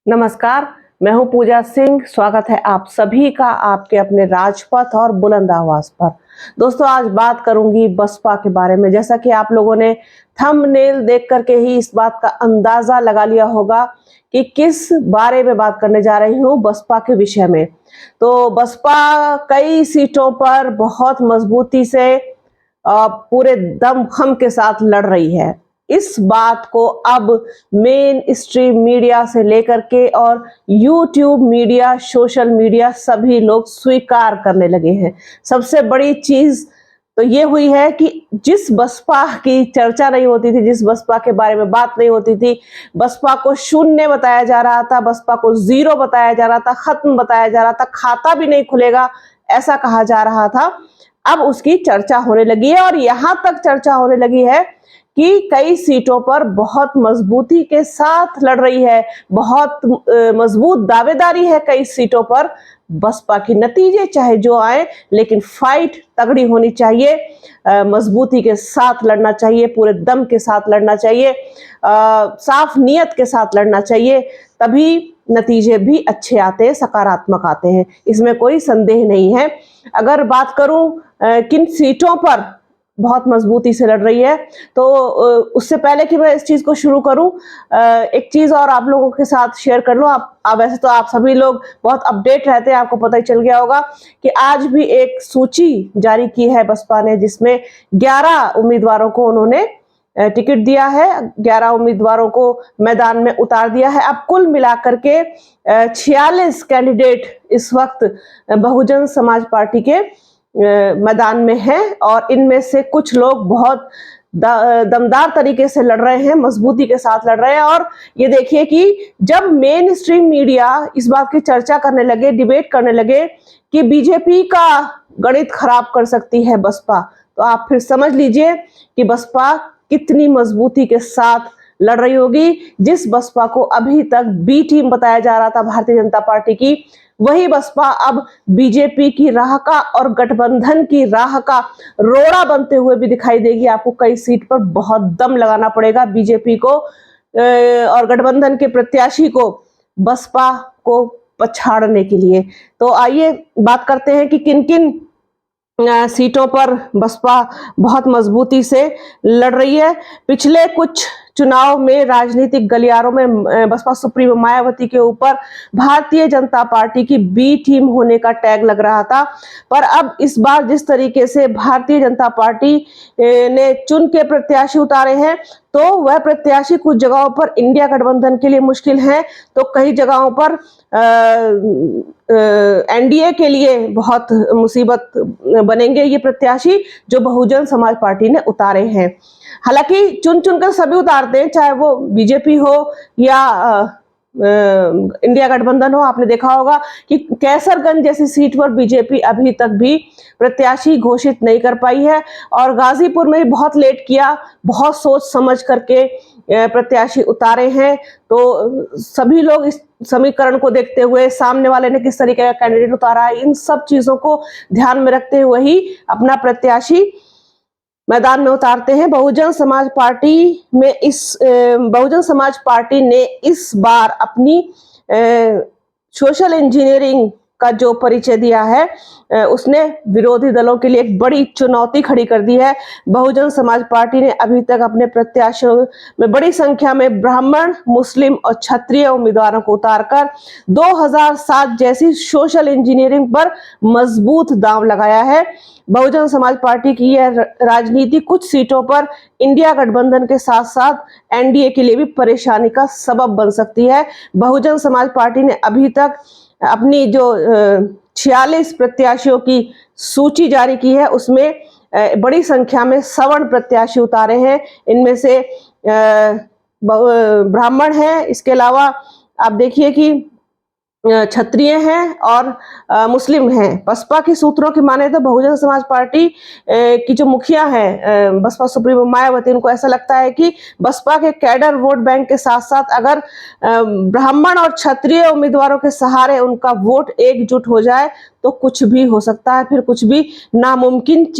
नमस्कार, मैं हूं पूजा सिंह। स्वागत है आप सभी का आपके अपने राजपथ और बुलंद आवाज पर। दोस्तों, आज बात करूंगी बसपा के बारे में। जैसा कि आप लोगों ने थंबनेल देख करके ही इस बात का अंदाजा लगा लिया होगा कि किस बारे में बात करने जा रही हूं, बसपा के विषय में। तो बसपा कई सीटों पर बहुत मजबूती से पूरे दमखम के साथ लड़ रही है। इस बात को अब मेन स्ट्रीम मीडिया से लेकर के और यूट्यूब मीडिया, सोशल मीडिया सभी लोग स्वीकार करने लगे हैं। सबसे बड़ी चीज तो ये हुई है कि जिस बसपा की चर्चा नहीं होती थी, जिस बसपा के बारे में बात नहीं होती थी, बसपा को शून्य बताया जा रहा था, बसपा को जीरो बताया जा रहा था, खत्म बताया जा रहा था, खाता भी नहीं खुलेगा ऐसा कहा जा रहा था, अब उसकी चर्चा होने लगी है। और यहां तक चर्चा होने लगी है कि कई सीटों पर बहुत मजबूती के साथ लड़ रही है, बहुत मजबूत दावेदारी है कई सीटों पर बसपा की। नतीजे चाहे जो आए, लेकिन फाइट तगड़ी होनी चाहिए, मजबूती के साथ लड़ना चाहिए, पूरे दम के साथ लड़ना चाहिए, साफ नियत के साथ लड़ना चाहिए, तभी नतीजे भी अच्छे आते हैं, सकारात्मक आते हैं, इसमें कोई संदेह नहीं है। अगर बात करूं किन सीटों पर बहुत मजबूती से लड़ रही है, तो उससे पहले कि मैं इस चीज को शुरू करूं, एक चीज और आप लोगों के साथ शेयर कर लूं। आप वैसे तो आप सभी लोग बहुत अपडेट रहते हैं, आपको पता ही चल गया होगा कि आज भी एक सूची जारी की है बसपा ने, जिसमें 11 उम्मीदवारों को उन्होंने टिकट दिया है, 11 उम्मीदवारों को मैदान में उतार दिया है। अब कुल मिलाकर के 46 कैंडिडेट इस वक्त बहुजन समाज पार्टी के मैदान में है, और इनमें से कुछ लोग बहुत दमदार तरीके से लड़ रहे हैं, मजबूती के साथ लड़ रहे हैं। और ये देखिए कि जब मेन स्ट्रीम मीडिया इस बात की चर्चा करने लगे, डिबेट करने लगे कि बीजेपी का गणित खराब कर सकती है बसपा, तो आप फिर समझ लीजिए कि बसपा कितनी मजबूती के साथ लड़ रही होगी। जिस बसपा को अभी तक बी टीम बताया जा रहा था भारतीय जनता पार्टी की, वही बसपा अब बीजेपी की राह का और गठबंधन की राह का रोड़ा बनते हुए भी दिखाई देगी। आपको कई सीट पर बहुत दम लगाना पड़ेगा बीजेपी को और गठबंधन के प्रत्याशी को बसपा को पछाड़ने के लिए। तो आइए बात करते हैं कि किन किन सीटों पर बसपा बहुत मजबूती से लड़ रही है। पिछले कुछ चुनाव में राजनीतिक गलियारों में बसपा सुप्रीमो मायावती के ऊपर भारतीय जनता पार्टी की बी टीम होने का टैग लग रहा था, पर अब इस बार जिस तरीके से भारतीय जनता पार्टी ने चुन के प्रत्याशी उतारे हैं, तो वह प्रत्याशी कुछ जगहों पर इंडिया गठबंधन के लिए मुश्किल है, तो कई जगहों पर एनडीए के लिए बहुत मुसीबत बनेंगे ये प्रत्याशी जो बहुजन समाज पार्टी ने उतारे हैं। हालांकि चुन चुनकर सभी उतारते हैं, चाहे वो बीजेपी हो या इंडिया गठबंधन हो। आपने देखा होगा कि कैसरगंज जैसी सीट पर बीजेपी अभी तक भी प्रत्याशी घोषित नहीं कर पाई है, और गाजीपुर में भी बहुत लेट किया, बहुत सोच समझ करके प्रत्याशी उतारे हैं। तो सभी लोग इस समीकरण को देखते हुए, सामने वाले ने किस तरीके का कैंडिडेट उतारा है, इन सब चीजों को ध्यान में रखते हुए ही अपना प्रत्याशी मैदान में उतारते हैं। बहुजन समाज पार्टी ने इस बार अपनी सोशल इंजीनियरिंग का जो परिचय दिया है, उसने विरोधी दलों के लिए एक बड़ी चुनौती खड़ी कर दी है। बहुजन समाज पार्टी ने अभी तक अपने प्रत्याशियों में बड़ी संख्या में ब्राह्मण, मुस्लिम और क्षत्रिय उम्मीदवारों को उतारकर 2007 जैसी सोशल इंजीनियरिंग पर मजबूत दांव लगाया है। बहुजन समाज पार्टी की यह राजनीति कुछ सीटों पर इंडिया गठबंधन के साथ साथ एनडीए के लिए भी परेशानी का सबब बन सकती है। बहुजन समाज पार्टी ने अभी तक अपनी जो 46 प्रत्याशियों की सूची जारी की है, उसमें बड़ी संख्या में सवर्ण प्रत्याशी उतारे हैं। इनमें से ब्राह्मण हैं, इसके अलावा आप देखिए कि क्षत्रिय हैं और मुस्लिम हैं। बसपा के सूत्रों की माने तो बहुजन समाज पार्टी की जो मुखिया है बसपा सुप्रीमो मायावती, उनको ऐसा लगता है कि बसपा के कैडर वोट बैंक के साथ साथ अगर ब्राह्मण और क्षत्रिय उम्मीदवारों के सहारे उनका वोट एकजुट हो जाए तो कुछ भी हो सकता है। फिर कुछ भी नामुमकिन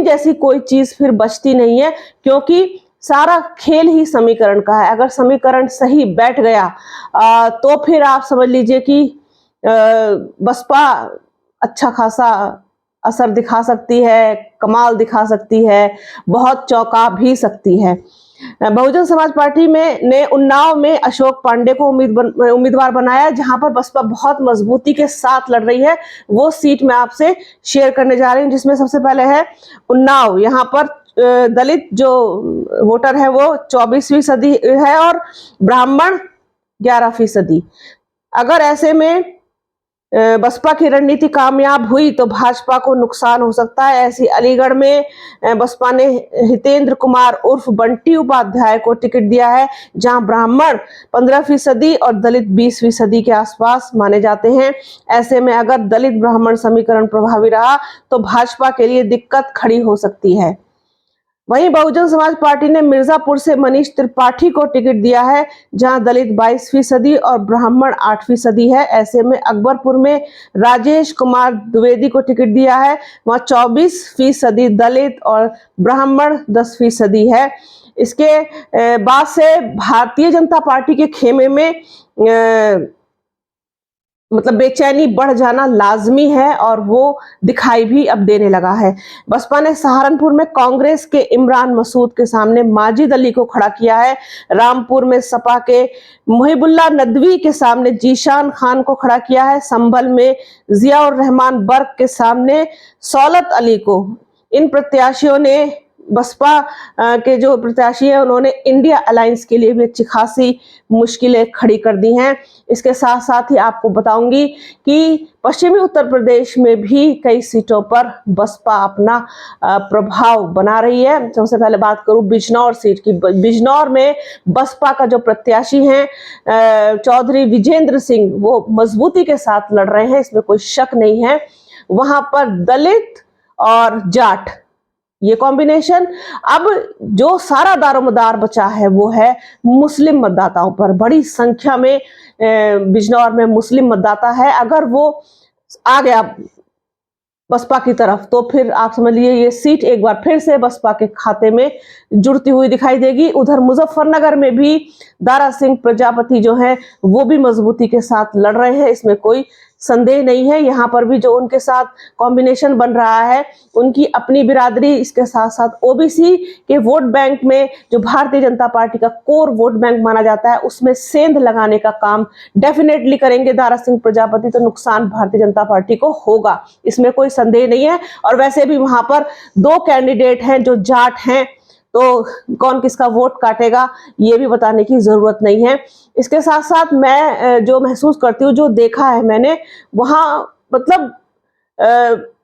जैसी कोई चीज फिर बचती नहीं है, क्योंकि सारा खेल ही समीकरण का है। अगर समीकरण सही बैठ गया तो फिर आप समझ लीजिए कि बसपा अच्छा खासा असर दिखा सकती है, कमाल दिखा सकती है, बहुत चौंका भी सकती है। बहुजन समाज पार्टी में ने उन्नाव में अशोक पांडे को उम्मीदवार बनाया, जहां पर बसपा बहुत मजबूती के साथ लड़ रही है। वो सीट मैं आपसे शेयर करने जा रही हूँ, जिसमें सबसे पहले है उन्नाव। यहाँ पर दलित जो वोटर है वो 24% है और ब्राह्मण 11%। अगर ऐसे में बसपा की रणनीति कामयाब हुई तो भाजपा को नुकसान हो सकता है। ऐसी अलीगढ़ में बसपा ने हितेंद्र कुमार उर्फ बंटी उपाध्याय को टिकट दिया है, जहां ब्राह्मण 15% और दलित 20% के आसपास माने जाते हैं। ऐसे में अगर दलित ब्राह्मण समीकरण प्रभावी रहा तो भाजपा के लिए दिक्कत खड़ी हो सकती है। वहीं बहुजन समाज पार्टी ने मिर्जापुर से मनीष त्रिपाठी को टिकट दिया है, जहां दलित 22% और ब्राह्मण 8% है। ऐसे में अकबरपुर में राजेश कुमार द्विवेदी को टिकट दिया है, वहां 24% दलित और ब्राह्मण 10% है। इसके बाद से भारतीय जनता पार्टी के खेमे में मतलब बेचैनी बढ़ जाना लाजमी है और वो दिखाई भी अब देने लगा है। बसपा ने सहारनपुर में कांग्रेस के इमरान मसूद के सामने माजिद अली को खड़ा किया है, रामपुर में सपा के मुहिबुल्ला नदवी के सामने जीशान खान को खड़ा किया है, संभल में जियाउर रहमान बर्क के सामने सौलत अली को। इन प्रत्याशियों ने बसपा के जो प्रत्याशी है उन्होंने इंडिया अलायंस के लिए भी अच्छी खासी मुश्किलें खड़ी कर दी हैं। इसके साथ साथ ही आपको बताऊंगी कि पश्चिमी उत्तर प्रदेश में भी कई सीटों पर बसपा अपना प्रभाव बना रही है। सबसे पहले बात करूं बिजनौर सीट की। बिजनौर में बसपा का जो प्रत्याशी हैं चौधरी विजेंद्र सिंह, वो मजबूती के साथ लड़ रहे हैं, इसमें कोई शक नहीं है। वहां पर दलित और जाट ये कॉम्बिनेशन, अब जो सारा दारोमदार बचा है वो है मुस्लिम मतदाताओं पर। बड़ी संख्या में बिजनौर में मुस्लिम मतदाता है। अगर वो आ गया बसपा की तरफ तो फिर आप समझ लीजिए ये सीट एक बार फिर से बसपा के खाते में जुड़ती हुई दिखाई देगी। उधर मुजफ्फरनगर में भी दारा सिंह प्रजापति जो है वो भी मजबूती के साथ लड़ रहे हैं, इसमें कोई संदेह नहीं है। यहाँ पर भी जो उनके साथ कॉम्बिनेशन बन रहा है उनकी अपनी बिरादरी, इसके साथ साथ ओबीसी के वोट बैंक में जो भारतीय जनता पार्टी का कोर वोट बैंक माना जाता है उसमें सेंध लगाने का काम डेफिनेटली करेंगे दारा सिंह प्रजापति, तो नुकसान भारतीय जनता पार्टी को होगा, इसमें कोई संदेह नहीं है। और वैसे भी वहां पर 2 कैंडिडेट हैं जो जाट हैं, तो कौन किसका वोट काटेगा ये भी बताने की जरूरत नहीं है। इसके साथ साथ मैं जो महसूस करती हूँ, जो देखा है मैंने वहां, मतलब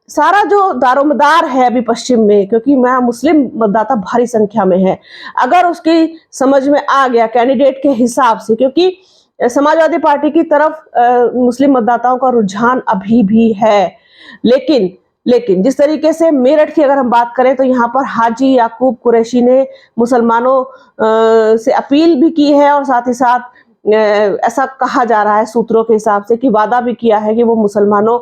सारा जो दारोमदार है अभी पश्चिम में, क्योंकि मैं मुस्लिम मतदाता भारी संख्या में है, अगर उसकी समझ में आ गया कैंडिडेट के हिसाब से, क्योंकि समाजवादी पार्टी की तरफ मुस्लिम मतदाताओं का रुझान अभी भी है, लेकिन जिस तरीके से मेरठ की अगर हम बात करें तो यहाँ पर हाजी याकूब कुरैशी ने मुसलमानों से अपील भी की है और साथ ही साथ ऐसा कहा जा रहा है सूत्रों के हिसाब से कि वादा भी किया है कि वो मुसलमानों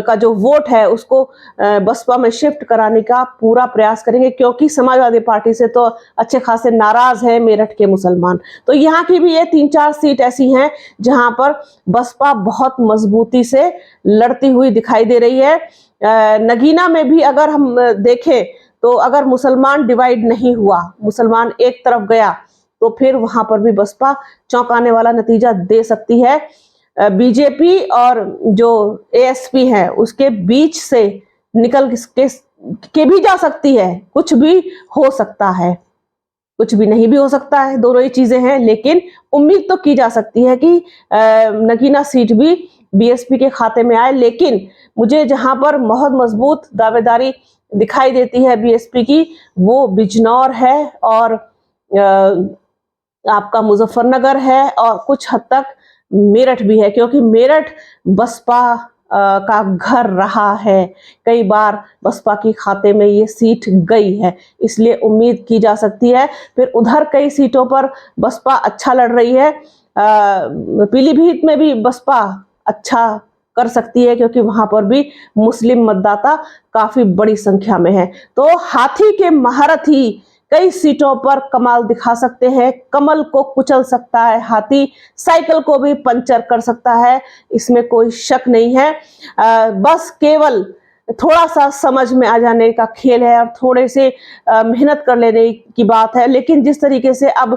का जो वोट है उसको बसपा में शिफ्ट कराने का पूरा प्रयास करेंगे, क्योंकि समाजवादी पार्टी से तो अच्छे खासे नाराज है मेरठ के मुसलमान। तो यहाँ की भी ये 3-4 सीट ऐसी हैं जहां पर बसपा बहुत मजबूती से लड़ती हुई दिखाई दे रही है। नगीना में भी अगर हम देखें तो अगर मुसलमान डिवाइड नहीं हुआ, मुसलमान एक तरफ गया, तो फिर वहां पर भी बसपा चौंकाने वाला नतीजा दे सकती है। बीजेपी और जो एएसपी है उसके बीच से निकल के भी जा सकती है, कुछ भी हो सकता है, कुछ भी नहीं भी हो सकता है, दोनों ही चीजें हैं। लेकिन उम्मीद तो की जा सकती है कि नगीना सीट भी बीएसपी के खाते में आए। लेकिन मुझे जहां पर बहुत मजबूत दावेदारी दिखाई देती है बीएसपी की, वो बिजनौर है और आपका मुजफ्फरनगर है और कुछ हद तक मेरठ भी है, क्योंकि मेरठ बसपा का घर रहा है, कई बार बसपा की खाते में ये सीट गई है, इसलिए उम्मीद की जा सकती है। फिर उधर कई सीटों पर बसपा अच्छा लड़ रही है। पीलीभीत में भी बसपा अच्छा कर सकती है, क्योंकि वहां पर भी मुस्लिम मतदाता काफी बड़ी संख्या में है। तो हाथी के महारथी कई सीटों पर कमाल दिखा सकते हैं। कमल को कुचल सकता है हाथी, साइकिल को भी पंचर कर सकता है, इसमें कोई शक नहीं है। बस केवल थोड़ा सा समझ में आ जाने का खेल है और थोड़े से मेहनत कर लेने की बात है। लेकिन जिस तरीके से अब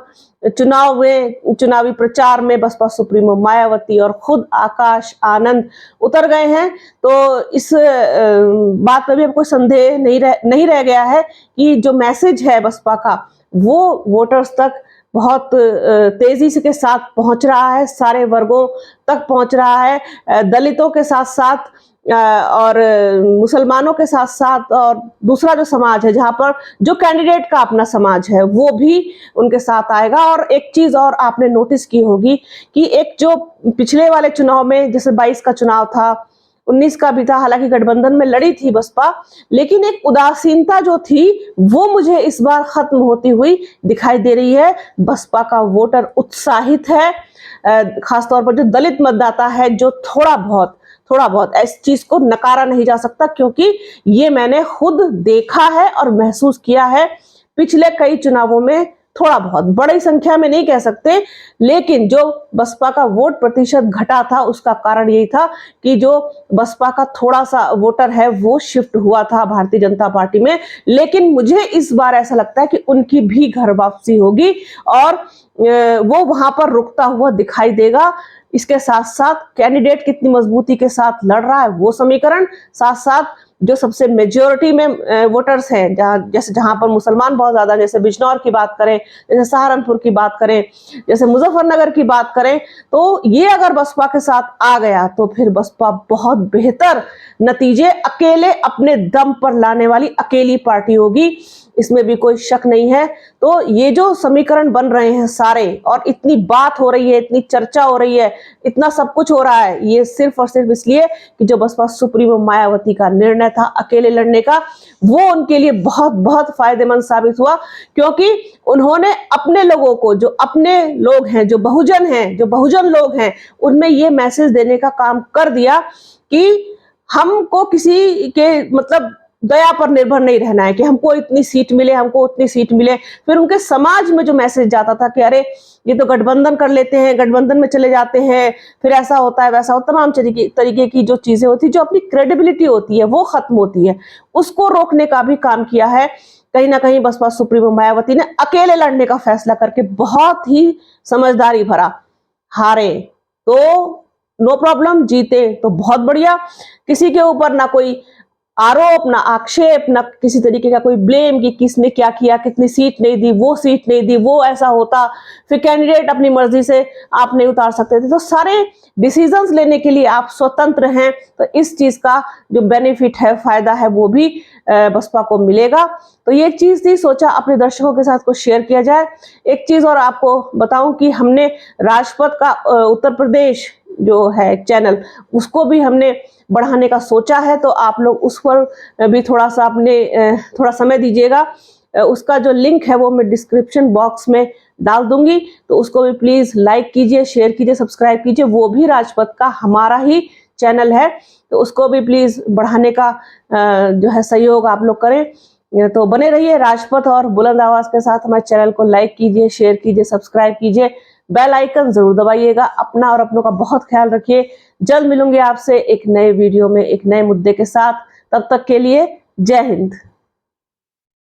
चुनावी प्रचार में बसपा सुप्रीमो मायावती और खुद आकाश आनंद उतर गए हैं, तो इस बात में भी अब कोई संदेह नहीं रह गया है कि जो मैसेज है बसपा का वो वोटर्स तक बहुत तेजी से के साथ पहुंच रहा है, सारे वर्गों तक पहुंच रहा है। दलितों के साथ साथ और मुसलमानों के साथ साथ और दूसरा जो समाज है, जहां पर जो कैंडिडेट का अपना समाज है, वो भी उनके साथ आएगा। और एक चीज और आपने नोटिस की होगी कि एक जो पिछले वाले चुनाव में, जैसे 22 का चुनाव था, 19 का भी था, हालांकि गठबंधन में लड़ी थी बसपा, लेकिन एक उदासीनता जो थी वो मुझे इस बार खत्म होती हुई दिखाई दे रही है। बसपा का वोटर उत्साहित है, खासतौर पर जो दलित मतदाता है, जो थोड़ा बहुत इस चीज को नकारा नहीं जा सकता, क्योंकि ये मैंने खुद देखा है और महसूस किया है पिछले कई चुनावों में। थोड़ा बहुत, बड़ी संख्या में नहीं कह सकते, लेकिन जो बसपा का वोट प्रतिशत घटा था उसका कारण यही था कि जो बसपा का थोड़ा सा वोटर है वो शिफ्ट हुआ था भारतीय जनता पार्टी में। लेकिन मुझे इस बार ऐसा लगता है कि उनकी भी घर वापसी होगी और वो वहां पर रुकता हुआ दिखाई देगा। इसके साथ साथ कैंडिडेट कितनी मजबूती के साथ लड़ रहा है वो समीकरण, साथ साथ जो सबसे मेजोरिटी में वोटर्स हैं, जहां पर मुसलमान बहुत ज्यादा, जैसे बिजनौर की बात करें, जैसे सहारनपुर की बात करें, जैसे मुजफ्फरनगर की बात करें, तो ये अगर बसपा के साथ आ गया तो फिर बसपा बहुत बेहतर नतीजे अकेले अपने दम पर लाने वाली अकेली पार्टी होगी, इसमें भी कोई शक नहीं है। तो ये जो समीकरण बन रहे हैं सारे, और इतनी बात हो रही है, इतनी चर्चा हो रही है, इतना सब कुछ हो रहा है, ये सिर्फ और सिर्फ इसलिए कि जो बसपा सुप्रीमो मायावती का निर्णय था अकेले लड़ने का, वो उनके लिए बहुत बहुत फायदेमंद साबित हुआ, क्योंकि उन्होंने अपने लोगों को, जो अपने लोग हैं, जो बहुजन लोग हैं, उनमें ये मैसेज देने का काम कर दिया कि हमको किसी के मतलब दया पर निर्भर नहीं रहना है कि हमको इतनी सीट मिले, हमको उतनी सीट मिले। फिर उनके समाज में जो मैसेज जाता था कि अरे ये तो गठबंधन कर लेते हैं, गठबंधन में चले जाते हैं, फिर ऐसा होता है वैसा होता है, तमाम तरीके की जो चीजें होती, जो अपनी क्रेडिबिलिटी होती है वो खत्म होती है, उसको रोकने का भी काम किया है। कहीं ना कहीं बसपा सुप्रीमो मायावती ने अकेले लड़ने का फैसला करके बहुत ही समझदारी भरा, हारे तो नो प्रॉब्लम, जीते तो बहुत बढ़िया। किसी के ऊपर ना कोई आरोप, ना आक्षेप, ना किसी तरीके का कोई ब्लेम कि किसने क्या किया, कितनी सीट नहीं दी, वो सीट नहीं दी, वो ऐसा होता, फिर कैंडिडेट अपनी मर्जी से आप नहीं उतार सकते थे। तो सारे डिसीजंस लेने के लिए आप स्वतंत्र हैं, तो इस चीज का जो बेनिफिट है, फायदा है, वो भी बसपा को मिलेगा। तो ये चीज थी, सोचा अपने दर्शकों के साथ कुछ शेयर किया जाए। एक चीज और आपको बताऊं कि हमने राजपथ का उत्तर प्रदेश जो है चैनल, उसको भी हमने बढ़ाने का सोचा है, तो आप लोग उस पर भी थोड़ा सा अपने थोड़ा समय दीजिएगा। उसका जो लिंक है वो मैं डिस्क्रिप्शन बॉक्स में डाल दूंगी, तो उसको भी प्लीज लाइक कीजिए, शेयर कीजिए, सब्सक्राइब कीजिए। वो भी राजपथ का हमारा ही चैनल है, तो उसको भी प्लीज बढ़ाने का जो है सहयोग आप लोग करें। तो बने रहिए राजपथ और बुलंद आवाज के साथ। हमारे चैनल को लाइक कीजिए, शेयर कीजिए, सब्सक्राइब कीजिए, बेल आइकन जरूर दबाइएगा। अपना और अपनों का बहुत ख्याल रखिए। जल्द मिलूंगे आपसे एक नए वीडियो में एक नए मुद्दे के साथ। तब तक के लिए जय हिंद।